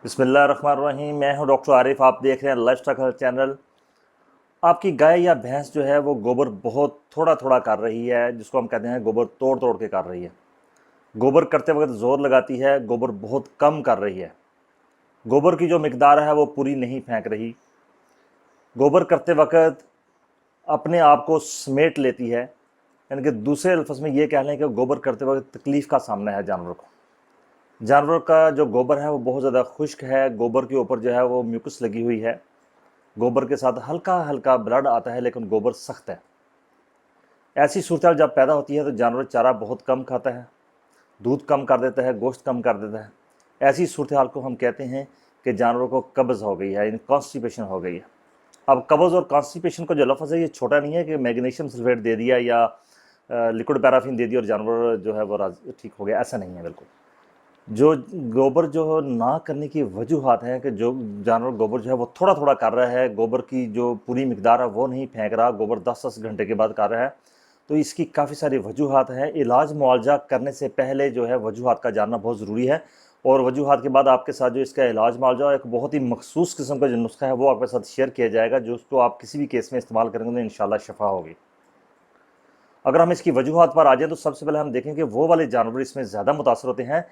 बिस्मिल्लाहिर्रहमानिर्रहीम। मैं हूं डॉक्टर आरिफ। आप देख रहे हैं लाइफस्टाइल हेल्थ चैनल। आपकी गाय या भैंस जो है वो गोबर बहुत थोड़ा थोड़ा कर रही है, जिसको हम कहते हैं गोबर तोड़ तोड़ के कर रही है। गोबर करते वक्त ज़ोर लगाती है, गोबर बहुत कम कर रही है। गोबर की जो मिकदार है वो पूरी नहीं फेंक रही। गोबर करते वक्त अपने आप को समेट लेती है। यानी कि दूसरे अल्फाज में ये कह लें कि गोबर करते वक्त तकलीफ़ का सामना है जानवर को। जानवर का जो गोबर है वो बहुत ज़्यादा खुश्क है। गोबर के ऊपर जो है वो म्यूकस लगी हुई है। गोबर के साथ हल्का हल्का ब्लड आता है, लेकिन गोबर सख्त है। ऐसी सूरत जब पैदा होती है तो जानवर चारा बहुत कम खाता है, दूध कम कर देता है, गोश्त कम कर देता है। ऐसी सूरत हाल को हम कहते हैं कि जानवरों को कब्ज़ हो गई है, यानी कॉन्स्टिपेशन हो गई है। अब कब्ज़ और कॉन्स्टिपेशन का जो लफ्ज़ है ये छोटा नहीं है कि मैग्नीशियम सल्फेट दे दिया या लिक्विड पैराफिन दे दिया और जानवर जो है वो ठीक हो गया, ऐसा नहीं है बिल्कुल। जो गोबर जो ना करने की वजूहत हैं कि जो जानवर गोबर जो है वो थोड़ा थोड़ा कर रहा है, गोबर की जो पूरी मिकदार है वो नहीं फेंक रहा, गोबर 10-10 घंटे के बाद कर रहा है, तो इसकी काफ़ी सारी वजूहत हैं। इलाज मुआवजा करने से पहले जो है वजूहत का जानना बहुत ज़रूरी है, और वजूहत के बाद आपके साथ जो इसका इलाज मुआवजा एक बहुत ही मखसूस किस्म का जो नुस्खा है वो आपके साथ शेयर किया जाएगा, जो उसको आप किसी भी केस में इस्तेमाल करेंगे तो इंशाल्लाह शफा होगी। अगर हम इसकी वजूहत पर आ जाएँ तो सबसे पहले हम देखें कि वो वाले जानवर इसमें ज़्यादा मुतासर होते हैं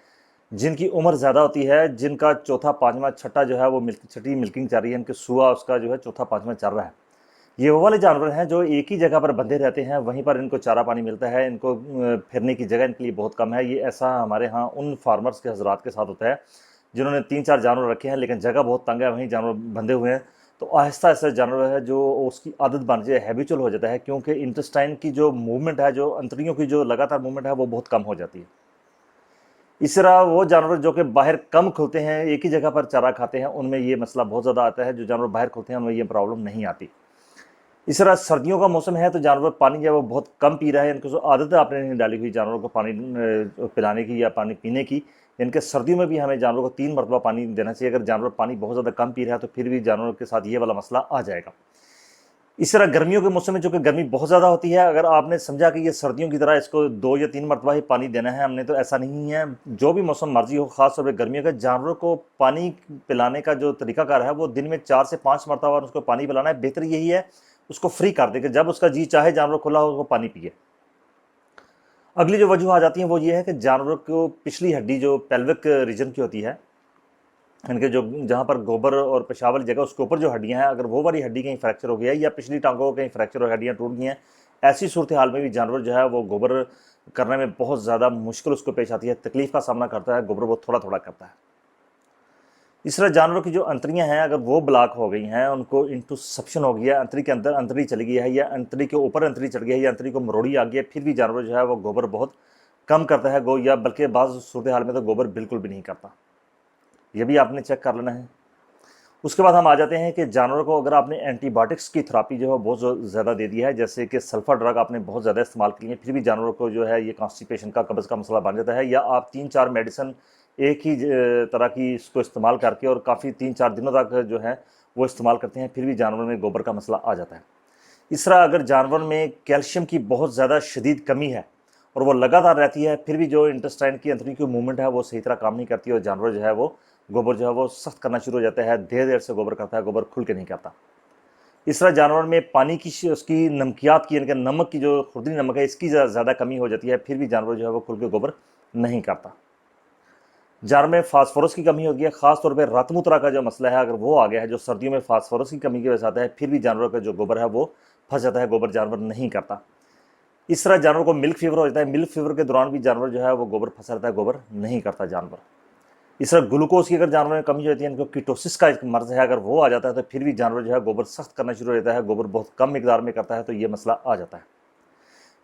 जिनकी उम्र ज़्यादा होती है, जिनका चौथा पाँचवा छठा जो है वो छठी मिल्किंग चल रही है, इनके सुआ उसका जो है चौथा पाँचवा चल रहा है। ये वो वाले जानवर हैं जो एक ही जगह पर बंधे रहते हैं, वहीं पर इनको चारा पानी मिलता है, इनको फिरने की जगह इनके लिए बहुत कम है। ये ऐसा हमारे यहाँ उन फार्मर्स के हजरात के साथ होता है जिन्होंने 3-4 जानवर रखे हैं, लेकिन जगह बहुत तंग है, वहीं जानवर बंधे हुए हैं। तो आहिस्ता आहिस्ता जानवर है जो उसकी आदत बन जाए, हैबिचुअल हो जाता है, क्योंकि इंटेस्टाइन की जो मूवमेंट है, जो अंतड़ियों की जो लगातार मूवमेंट है वो बहुत कम हो जाती है। इस तरह वो जानवर जो कि बाहर कम खुलते हैं, एक ही जगह पर चारा खाते हैं, उनमें ये मसला बहुत ज़्यादा आता है। जो जानवर बाहर खुलते हैं उनमें ये प्रॉब्लम नहीं आती। इस तरह सर्दियों का मौसम है तो जानवर पानी जो है वो बहुत कम पी रहा है, इनको जो आदत आपने नहीं डाली हुई जानवरों को पानी पिलाने की या पानी पीने की, इनके सर्दियों में भी हमें जानवरों को 3 मरतबा पानी देना चाहिए। अगर जानवर पानी बहुत ज़्यादा कम पी रहा है तो फिर भी जानवरों के साथ ये वाला मसला आ जाएगा। इस तरह गर्मियों के मौसम में चूँकि गर्मी बहुत ज़्यादा होती है, अगर आपने समझा कि ये सर्दियों की तरह इसको 2 या 3 मरतबा ही पानी देना है हमने, तो ऐसा नहीं है। जो भी मौसम मर्जी हो, ख़ास तौर पे गर्मियों का, जानवरों को पानी पिलाने का जो तरीकाकार है वो दिन में 4 से 5 मरतबा उसको पानी पिलाना है। बेहतर यही है उसको फ्री कर दे कि जब उसका जी चाहे जानवर खुला हो वो पानी पिए। अगली जो वजह आ जाती है वो ये है कि जानवरों को पिछली हड्डी जो पेल्विक रीजन की होती है, इनके जो जहाँ पर गोबर और पेशाब वाली जगह उसके ऊपर जो हड्डियाँ हैं, अगर वो वाली हड्डी कहीं फ्रैक्चर हो गया है या पिछली टांगों कहीं फ्रैक्चर और हड्डियाँ टूट गई हैं, ऐसी सूरत हाल में भी जानवर जो है वो गोबर करने में बहुत ज़्यादा मुश्किल उसको पेश आती है, तकलीफ़ का सामना करता है, गोबर वो थोड़ा थोड़ा करता है। इस तरह जानवरों की जो अंतड़ियाँ हैं अगर वो ब्लॉक हो गई हैं, उनको इंटुसप्शन हो गया, अंतड़ी के अंदर अंतड़ी चली गई है, या अंतड़ी के ऊपर अंतड़ी चढ़ गई है, या अंतड़ी को मरोड़ी आ गई है, फिर भी जानवर जो है वो गोबर बहुत कम करता है, या बल्कि बाज़ सूरत हाल में तो गोबर बिल्कुल भी नहीं करता। ये भी आपने चेक कर लेना है। उसके बाद हम आ जाते हैं कि जानवरों को अगर आपने एंटीबायोटिक्स की थेरेपी जो है बहुत ज़्यादा दे दी है, जैसे कि सल्फर ड्रग आपने बहुत ज़्यादा इस्तेमाल की है, फिर भी जानवरों को जो है ये कॉन्स्टिपेशन का, कब्ज़ का मसला बन जाता है, या आप 3-4 मेडिसिन एक ही तरह की इसको इस्तेमाल करके और काफ़ी 3-4 दिनों तक जो है वो इस्तेमाल करते हैं, फिर भी जानवर में गोबर का मसला आ जाता है। इस तरह अगर जानवर में कैल्शियम की बहुत ज़्यादा शदीद कमी है और वो लगातार रहती है, फिर भी जो इंटेस्टाइन की अंतड़ी की मूवमेंट है वो सही तरह काम नहीं करती, और जानवर जो है वो गोबर जो है वो सख्त करना शुरू हो जाता है, देर देर से गोबर करता है, गोबर खुल के नहीं करता। इस तरह जानवर में पानी की उसकी नमकियात की, यानी कि नमक की जो खुरदरी नमक है इसकी ज़्यादा कमी हो जाती है, फिर भी जानवर जो है वो खुल के गोबर नहीं करता। जानवर में फास्फोरस की कमी होती है, खासतौर पर रतमूत्रा का जो मसला है अगर वो आ गया है, जो सर्दियों में फास्फोरस की कमी की वजह से आता है, फिर भी जानवर का जो गोबर है वो फंस जाता है, गोबर जानवर नहीं करता। इस तरह जानवर को मिल्क फीवर हो जाता है, मिल्क फीवर के दौरान भी जानवर जो है वो गोबर फंसा रहता है, गोबर नहीं करता जानवर। इस तरह ग्लूकोज की अगर जानवर में कमी हो जाती है, इनको कीटोसिस का एक मर्ज है, अगर वो आ जाता है तो फिर भी जानवर जो है गोबर सख्त करना शुरू हो जाता है, गोबर बहुत कम मिकदार में करता है, तो ये मसला आ जाता है।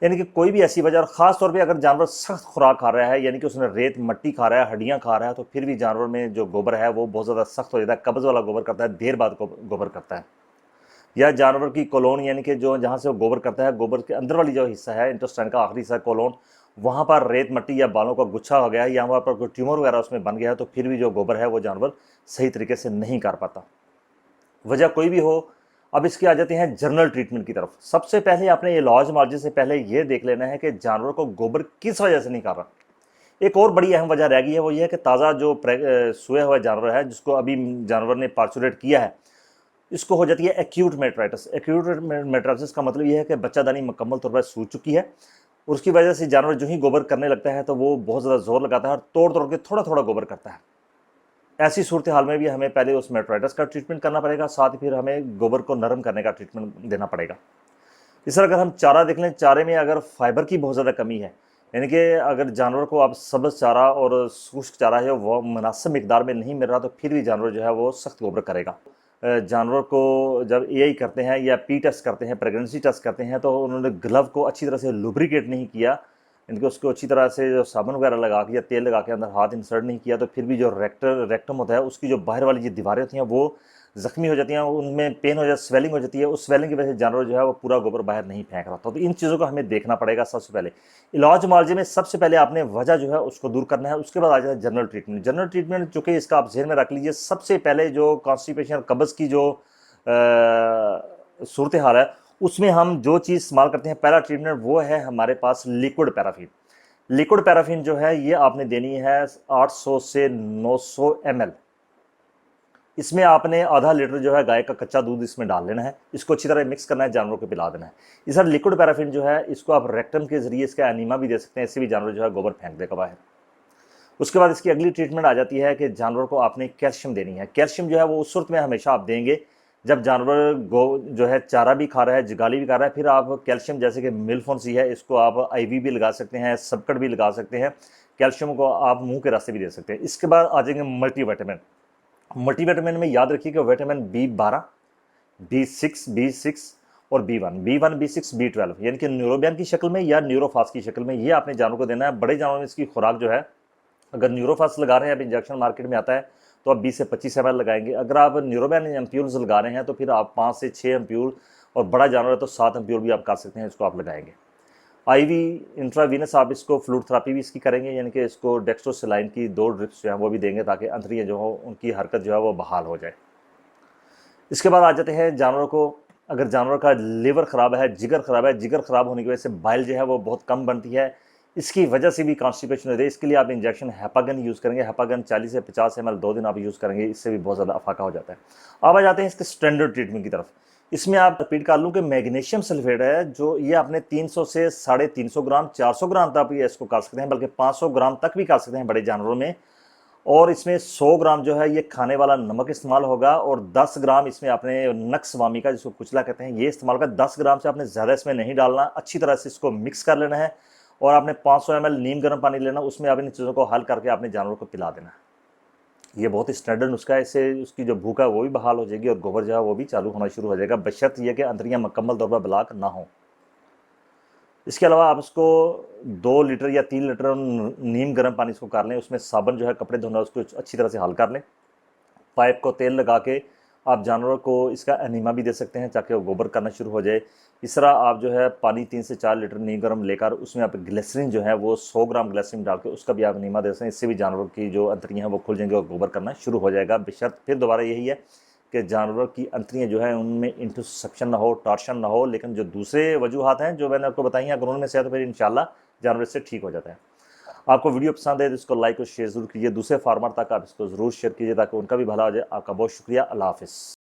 यानी कि कोई भी ऐसी वजह, और ख़ास तौर पे अगर जानवर सख्त खुराक खा रहा है, यानी कि उसने रेत मट्टी खा रहा है, हड्डियाँ खा रहा है, तो फिर भी जानवर में जो गोबर है वो बहुत ज़्यादा सख्त हो जाता है, कब्ज़ वाला गोबर करता है, देर बाद गोबर करता है। या जानवर की कोलोन, यानी कि जो जहाँ से वो गोबर करता है, गोबर के अंदर वाली जो हिस्सा है, इंटेस्टाइन का आखिरी हिस्सा कोलोन, वहाँ पर रेत मट्टी या बालों का गुच्छा हो गया है, या वहाँ पर कोई ट्यूमर वगैरह उसमें बन गया है, तो फिर भी जो गोबर है वो जानवर सही तरीके से नहीं कर पाता। वजह कोई भी हो, अब इसके आ जाते हैं जनरल ट्रीटमेंट की तरफ। सबसे पहले आपने इलाज मुआवजे से पहले ये देख लेना है कि जानवर को गोबर किस वजह से नहीं कर रहा। एक और बड़ी अहम वजह रह गई है, वो ये है कि ताज़ा जो सोया हुआ जानवर है, जिसको अभी जानवर ने पार्चुरेट किया है, इसको हो जाती है एक्यूट मेट्राइटिस। एक्यूट मेट्राइटिस का मतलब ये है कि बच्चादानी मुकम्मल तौर पर सूज चुकी है, और उसकी वजह से जानवर जो ही गोबर करने लगता है तो वो बहुत ज़्यादा जोर लगाता है और तोड़ तोड़ के थोड़ा थोड़ा गोबर करता है। ऐसी सूरत हाल में भी हमें पहले उस मेट्राइटिस का ट्रीटमेंट करना पड़ेगा, साथ ही फिर हमें गोबर को नरम करने का ट्रीटमेंट देना पड़ेगा। इस तरह अगर हम चारा देख लें, चारे में अगर फाइबर की बहुत ज़्यादा कमी है, यानी कि अगर जानवर को आप सब्ज़ चारा और शुष्क चारा है वो मुनासिब मिकदार में नहीं मिल रहा, तो फिर भी जानवर जो है वो सख्त गोबर करेगा। जानवर को जब एआई करते हैं या पी टेस्ट करते हैं, प्रेगनेंसी टेस्ट करते हैं, तो उन्होंने ग्लव को अच्छी तरह से लुब्रिकेट नहीं किया, इनके उसको अच्छी तरह से जो साबुन वगैरह लगा के या तेल लगा के अंदर हाथ इंसर्ट नहीं किया, तो फिर भी जो रेक्टम होता है उसकी जो बाहर वाली जो दीवारें होती हैं वो ज़ख्मी हो जाती हैं, उनमें पेन हो जाती, स्वेलिंग हो जाती है। उस स्वेलिंग की वजह से जानवर जो है वो पूरा गोबर बाहर नहीं फेंक रहा था। तो इन चीज़ों को हमें देखना पड़ेगा। सबसे पहले इलाज मुआवजे में सबसे पहले आपने वजह जो है उसको दूर करना है, उसके बाद आ जाता है जनरल ट्रीटमेंट। जनरल ट्रीटमेंट चूँकि इसका आप जहन में रख लीजिए, सबसे पहले जो कॉन्स्टिपेशन कब्ज़ की जो सूरत हाल है, उसमें हम जो चीज़ इस्तेमाल करते हैं, पहला ट्रीटमेंट वो है हमारे पास लिक्विड पैराफिन। लिक्विड पैराफिन जो है ये आपने देनी है 800 से 900 ml। इसमें आपने आधा लीटर जो है गाय का कच्चा दूध इसमें डाल लेना है, इसको अच्छी तरह मिक्स करना है, जानवरों को पिला देना है। इस तरह लिक्विड पैराफिन जो है इसको आप रेक्टम के जरिए इसका एनीमा भी दे सकते हैं, इससे भी जानवर जो है गोबर फेंक देगा बाहर। उसके बाद इसकी अगली ट्रीटमेंट आ जाती है कि जानवर को आपने कैल्शियम देनी है। कैल्शियम जो है वो उस सूरत में हमेशा आप देंगे जब जानवर जो है चारा भी खा रहा है, जगाली भी खा रहा है, फिर आप कैल्शियम जैसे कि मिल्फोन-सी है, इसको आप आईवी भी लगा सकते हैं, सबकट भी लगा सकते हैं। कैल्शियम को आप मुंह के रास्ते भी दे सकते हैं। इसके बाद आ जाएंगे मल्टीविटामिन। मल्टीविटामिन में याद रखिए कि विटामिन B12, B6 और B1, B6, B12 यानी कि न्यूरोबियन की शक्ल में या न्यूरोफास की शक्ल में, ये आपने जानवर को देना है। बड़े जानवर में इसकी खुराक जो है, अगर न्यूरोफास लगा रहे हैं, अब इंजेक्शन मार्केट में आता है, तो आप 20 से 25 ml लगाएंगे। अगर आप न्यूरोबैन एम्प्यूल्स लगा रहे हैं तो फिर आप 5 से 6 एम्प्यूल, और बड़ा जानवर है तो 7 एम्प्यूल भी आप कर सकते हैं, इसको आप लगाएंगे। आईवी इंट्रावीनस आप इसको फ्लूइड थेरेपी भी इसकी करेंगे, यानी कि इसको डेक्स्ट्रोसलाइन की 2 ड्रिप्स जो है वो भी देंगे, ताकि अंतरियाँ जो हो उनकी हरकत जो है वो बहाल हो जाए। इसके बाद आ जाते हैं जानवरों को, अगर जानवर का लिवर ख़राब है, जिगर ख़राब है, जिगर ख़राब होने की वजह से बाइल जो है वो बहुत कम बनती है, इसकी वजह से भी कॉन्स्टिपेशन होती है, इसके लिए आप इंजेक्शन हेपागन यूज़ करेंगे। हेपागन 40 से 50 ml 2 दिन आप यूज़ करेंगे, इससे भी बहुत ज़्यादा अफाका हो जाता है। अब आ जाते हैं इसके स्टैंडर्ड ट्रीटमेंट की तरफ। इसमें आप रिपीट कर लूँ कि मैग्नीशियम सल्फेट है, जो ये आपने 300 से 350 ग्राम, 400 ग्राम तक ये इसको कर सकते हैं, बल्कि 500 ग्राम तक भी कर सकते हैं बड़े जानवरों में। और इसमें 100 ग्राम जो है ये खाने वाला नमक इस्तेमाल होगा, और 10 ग्राम इसमें आपने नक्सवामी का, जिसको कुचला कहते हैं, ये इस्तेमाल का। 10 ग्राम से आपने ज़्यादा इसमें नहीं डालना, अच्छी तरह से इसको मिक्स कर लेना है, और आपने 500 ml नीम गर्म पानी लेना, उसमें आप इन चीज़ों को हल करके आपने जानवरों को पिला देना है। ये बहुत ही स्टैंडर्ड नुस्खा है, इससे उसकी जो भूख है वो भी बहाल हो जाएगी और गोबर जो है वो भी चालू होना शुरू हो जाएगा, बशर्त ये कि अंतरियाँ मुकम्मल तौर पर ब्लॉक ना हो। इसके अलावा आप इसको 2 लीटर या 3 लीटर नीम गर्म पानी इसको कर लें, उसमें साबुन जो है कपड़े धोना उसको अच्छी तरह से हल कर लें। पाइप को तेल लगा के आप जानवरों को इसका एनीमा भी दे सकते हैं, ताकि वो गोबर करना शुरू हो जाए। इस तरह आप जो है पानी 3 से 4 लीटर नीम गर्म लेकर उसमें आप ग्लिसरीन जो है वो 100 ग्राम ग्लिसरीन डाल के उसका भी आप एनीमा दे सकते हैं। इससे भी जानवरों की जो अंतरियाँ हैं वो खुल जाएंगी और गोबर करना शुरू हो जाएगा, बशर्त फिर दोबारा यही है कि जानवर की अंतरियाँ जो है उनमें इंटरसेप्शन ना हो, टॉर्शन ना हो। लेकिन जो दूसरे वजूहात हैं जो मैंने आपको बताई हैं, अगर उनमें से है तो फिर इंशाल्लाह जानवर इससे ठीक हो जाता है। आपको वीडियो पसंद है तो इसको लाइक और शेयर जरूर कीजिए, दूसरे फार्मर तक आप इसको ज़रूर शेयर कीजिए ताकि उनका भी भला हो जाए। आपका बहुत शुक्रिया। अल्लाह हाफ़िज़।